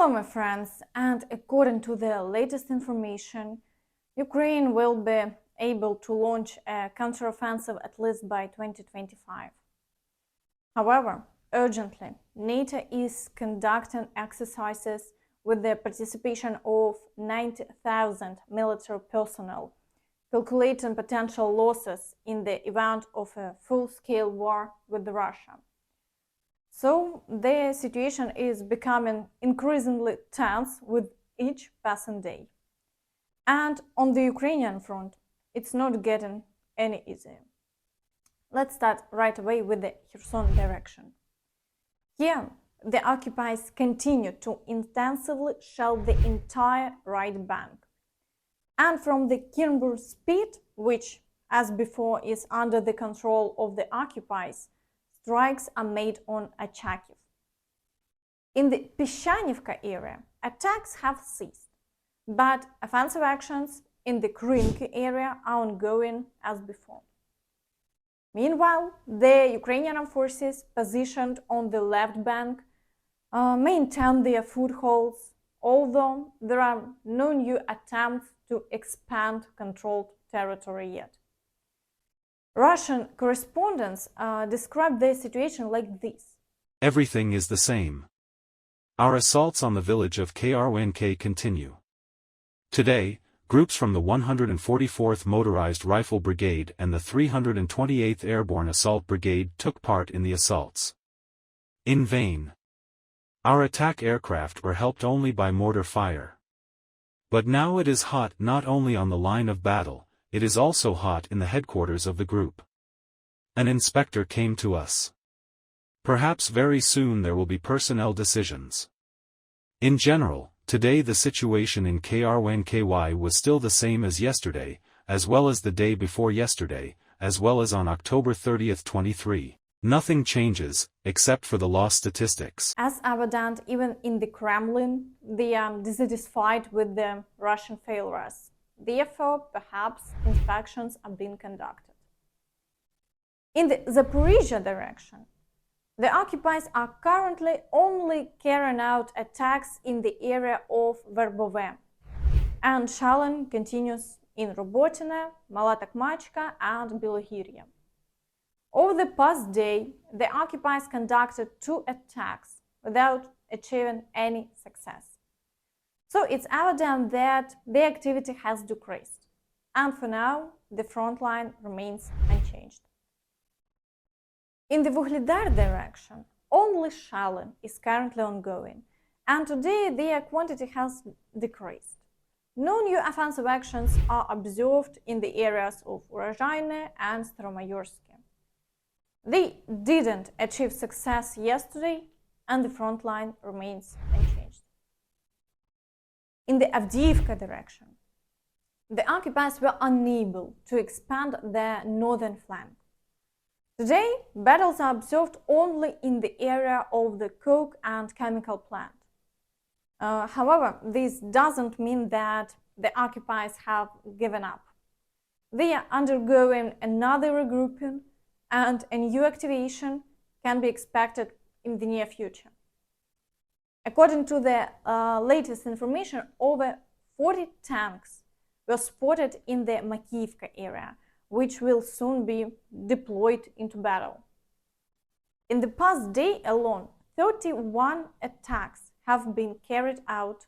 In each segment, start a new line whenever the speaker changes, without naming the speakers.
Hello my friends, and according to the latest information, Ukraine will be able to launch a counteroffensive at least by 2025. However, urgently, NATO is conducting exercises with the participation of 90,000 military personnel, calculating potential losses in the event of a full-scale war with Russia. So the situation is becoming increasingly tense with each passing day. And on the Ukrainian front, it's not getting any easier. Let's start right away with the Kherson direction. Here, the occupiers continue to intensively shell the entire right bank. And from the Kirnbur speed, which, as before, is under the control of the occupiers, strikes are made on Charkiv. In the Pyshanivka area, attacks have ceased, but offensive actions in the Krinky area are ongoing as before. Meanwhile, the Ukrainian forces positioned on the left bank maintain their footholds, although there are no new attempts to expand controlled territory yet. Russian correspondents describe the situation like this.
Everything is the same. Our assaults on the village of Kherson continue. Today, groups from the 144th Motorized Rifle Brigade and the 328th Airborne Assault Brigade took part in the assaults. In vain. Our attack aircraft were helped only by mortar fire. But now it is hot not only on the line of battle, it is also hot in the headquarters of the group. An inspector came to us. Perhaps very soon there will be personnel decisions. In general, today the situation in Kherson was still the same as yesterday, as well as the day before yesterday, as well as on October 30, 23. Nothing changes, except for the loss statistics.
As evident, even in the Kremlin, they are dissatisfied with the Russian failures. Therefore, perhaps inspections are being conducted. In the Zaporizhzhia direction, the occupiers are currently only carrying out attacks in the area of Verbove, and shelling continues in Robotyne, Mala Takmachka and Bilohirye. Over the past day, the occupiers conducted 2 attacks without achieving any success. So it's evident that the activity has decreased, and for now, the front line remains unchanged. In the Vuhledar direction, only shelling is currently ongoing, and today their quantity has decreased. No new offensive actions are observed in the areas of Urozhaine and Staromayorsk. They didn't achieve success yesterday, and the front line remains unchanged. In the Avdiivka direction, the occupiers were unable to expand their northern flank. Today, battles are observed only in the area of the coke and chemical plant. However, this doesn't mean that the occupiers have given up. They are undergoing another regrouping, and a new activation can be expected in the near future. According to the latest information, over 40 tanks were spotted in the Makiivka area, which will soon be deployed into battle. In the past day alone, 31 attacks have been carried out,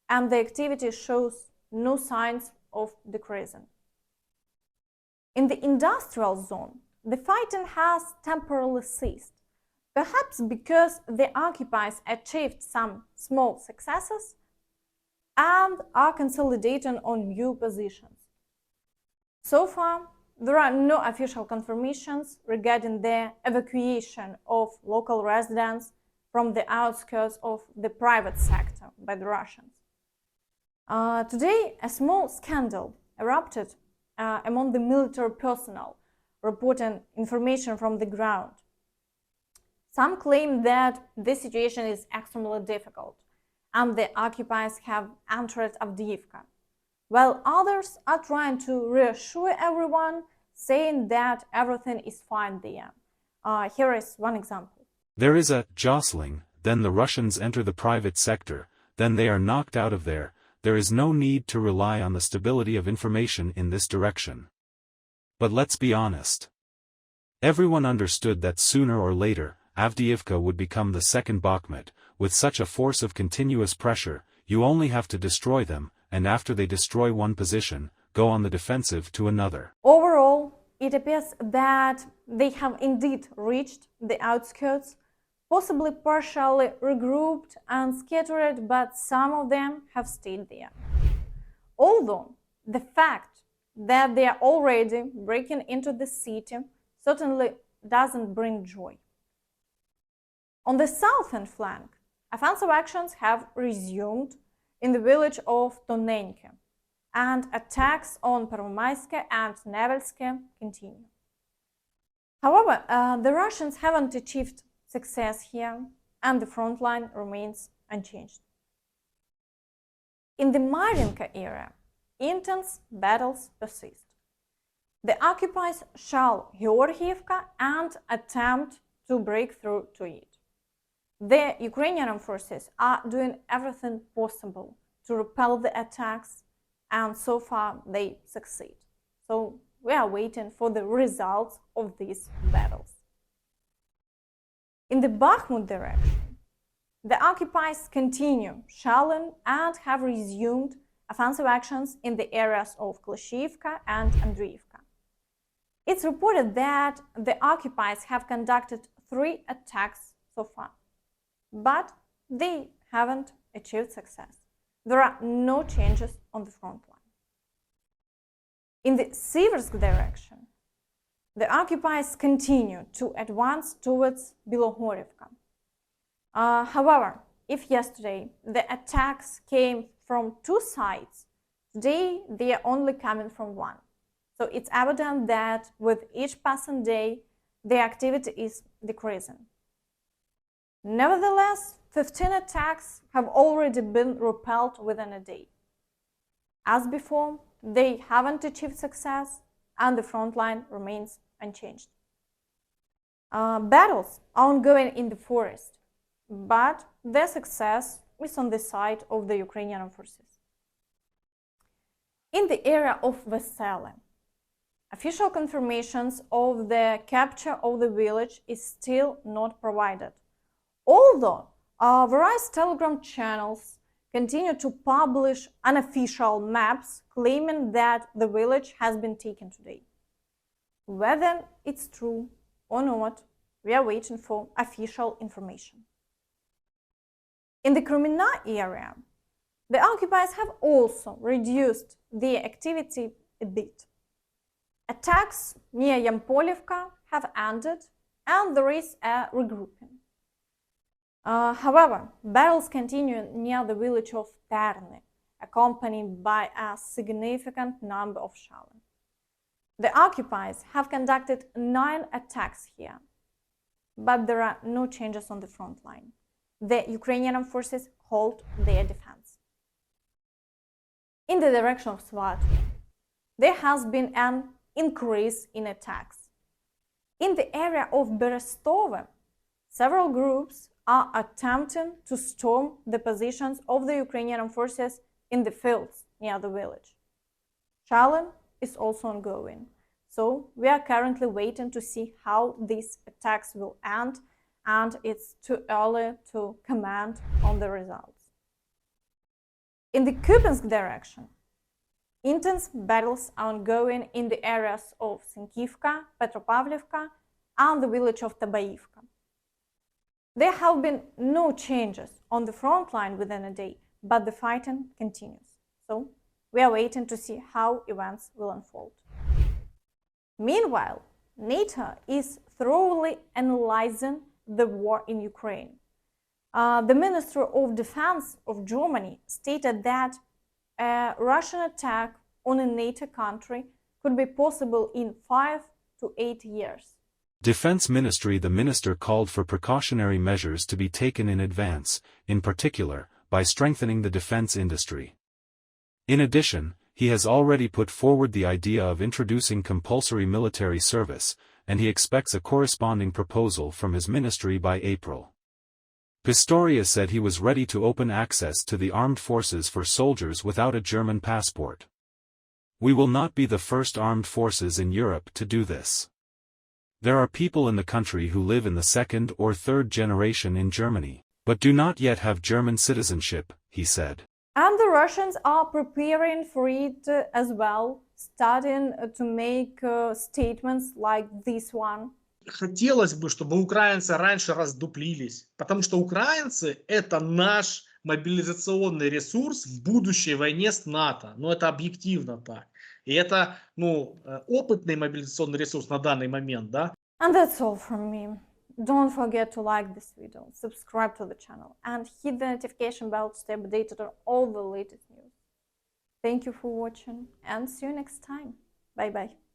and the activity shows no signs of decreasing. In the industrial zone, the fighting has temporarily ceased, perhaps because the occupiers achieved some small successes and are consolidating on new positions. So far, there are no official confirmations regarding the evacuation of local residents from the outskirts of the private sector by the Russians. Today, a small scandal erupted among the military personnel, reporting information from the ground. Some claim that this situation is extremely difficult, and the occupiers have entered Avdiivka, while others are trying to reassure everyone, saying that everything is fine there. Here is one example.
There is a jostling, then the Russians enter the private sector, then they are knocked out of there. There is no need to rely on the stability of information in this direction. But let's be honest. Everyone understood that sooner or later, Avdiivka would become the second Bakhmut. With such a force of continuous pressure, you only have to destroy them, and after they destroy one position, go on the defensive to another.
Overall, it appears that they have indeed reached the outskirts, possibly partially regrouped and scattered, but some of them have stayed there. Although the fact that they are already breaking into the city certainly doesn't bring joy. On the southern flank, offensive actions have resumed in the village of Tonenke, and attacks on Pervomayske and Nevelske continue. However, the Russians haven't achieved success here, and the front line remains unchanged. In the Marinka area, intense battles persist. The occupiers shell Georgievka and attempt to break through to it. The Ukrainian forces are doing everything possible to repel the attacks, and so far they succeed. So we are waiting for the results of these battles. In the Bakhmut direction, the occupiers continue shelling and have resumed offensive actions in the areas of Klishivka and Avdiivka. It's reported that the occupiers have conducted 3 attacks so far, but they haven't achieved success. There are no changes on the front line. In the Siversk direction, the occupiers continue to advance towards Bilohorivka. However, if yesterday the attacks came from 2 sides, today they are only coming from one. So it's evident that with each passing day, the activity is decreasing. Nevertheless, 15 attacks have already been repelled within a day. As before, they haven't achieved success, and the front line remains unchanged. Battles are ongoing in the forest, but their success is on the side of the Ukrainian forces. In the area of Vesele, official confirmations of the capture of the village is still not provided, although various Telegram channels continue to publish unofficial maps claiming that the village has been taken today. Whether it's true or not, we are waiting for official information. In the Kremina area, the occupiers have also reduced their activity a bit. Attacks near Yampolivka have ended, and there is a regrouping. However, battles continue near the village of Terne, accompanied by a significant number of shelling. The occupiers have conducted 9 attacks here, but there are no changes on the front line. The Ukrainian forces hold their defense. In the direction of Svatove, there has been an increase in attacks. In the area of Berestove, several groups are attempting to storm the positions of the Ukrainian forces in the fields near the village. Shelling is also ongoing, so we are currently waiting to see how these attacks will end, and it's too early to comment on the results. In the Kupiansk direction, intense battles are ongoing in the areas of Sinkivka, Petropavlivka, and the village of Tabaivka. There have been no changes on the front line within a day, but the fighting continues. So we are waiting to see how events will unfold. Meanwhile, NATO is thoroughly analyzing the war in Ukraine. The Minister of Defense of Germany stated that a Russian attack on a NATO country could be possible in 5 to 8 years.
Defense Ministry. The minister called for precautionary measures to be taken in advance, in particular, by strengthening the defense industry. In addition, he has already put forward the idea of introducing compulsory military service, and he expects a corresponding proposal from his ministry by April. Pistorius said he was ready to open access to the armed forces for soldiers without a German passport. We will not be the first armed forces in Europe to do this. There are people in the country who live in the second or third generation in Germany, but do not yet have German citizenship, he said.
And the Russians are preparing for it as well, starting to make statements like this one.
Хотелось бы, чтобы украинцы раньше раздуплились, потому что украинцы – это наш мобилизационный ресурс в будущей войне с НАТО. Но это объективно так. И это, опытный мобилизационный ресурс на данный момент, да?
And that's all from me. Don't forget to like this video, subscribe to the channel, and hit the notification bell to stay updated on all the latest news. Thank you for watching, and see you next time. Bye bye.